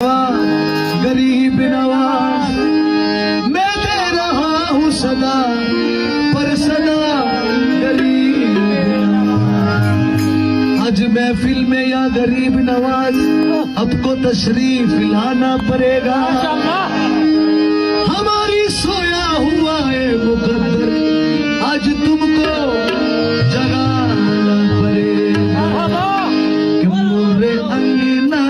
गरीब नवाज मैं दे रहा हूँ सदा, पर सदा गरीब नवाज। आज महफिल में या गरीब नवाज आपको तशरीफ लाना पड़ेगा। हमारी सोया हुआ है मुकद्दर, आज तुमको जगाना पड़ेगा। कि मोरे अंगना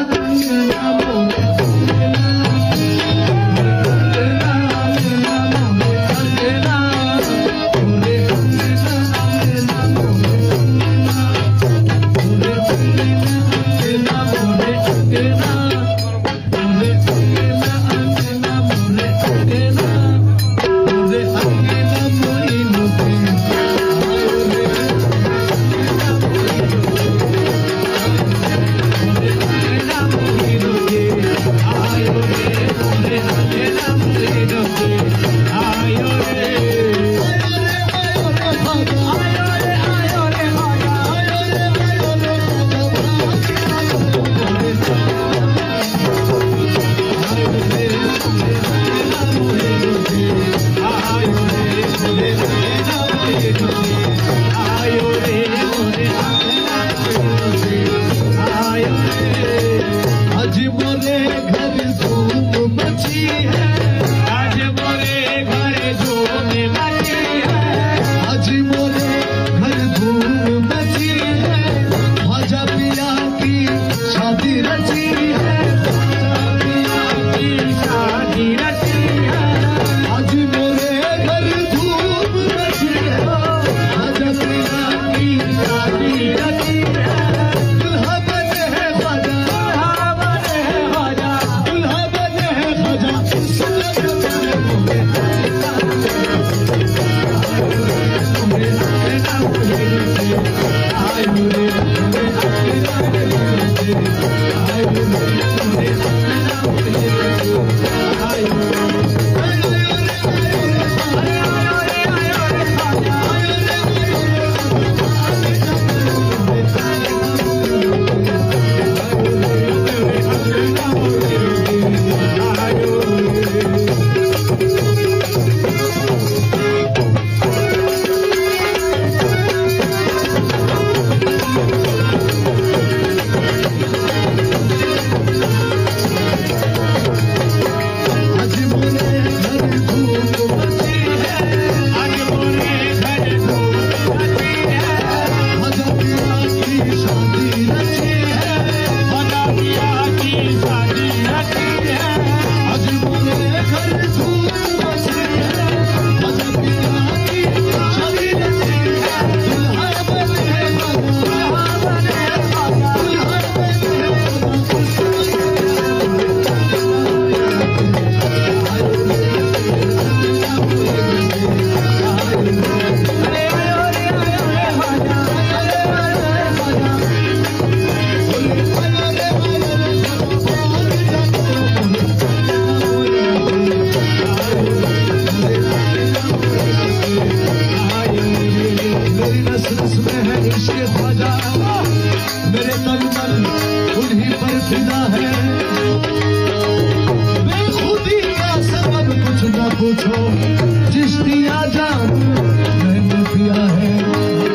मेरे तन मन उन्हीं पर फिदा है। मैं खुद ही का सबब कुछ न पूछो, चिश्तिया जान मैंने पिया है।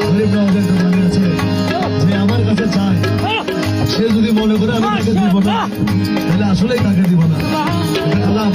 गरीब नवाजेर जमाने আছে যে আমার কাছে চায়, সে যদি মনে করে আমি তাকে দিব না, তাহলে আসলেই তাকে দিব না। এটা কালাম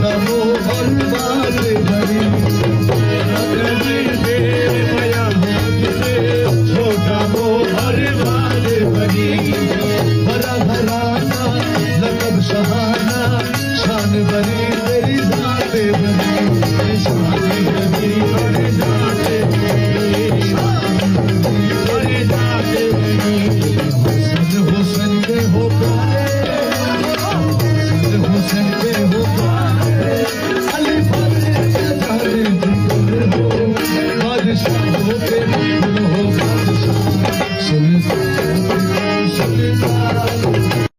का मोह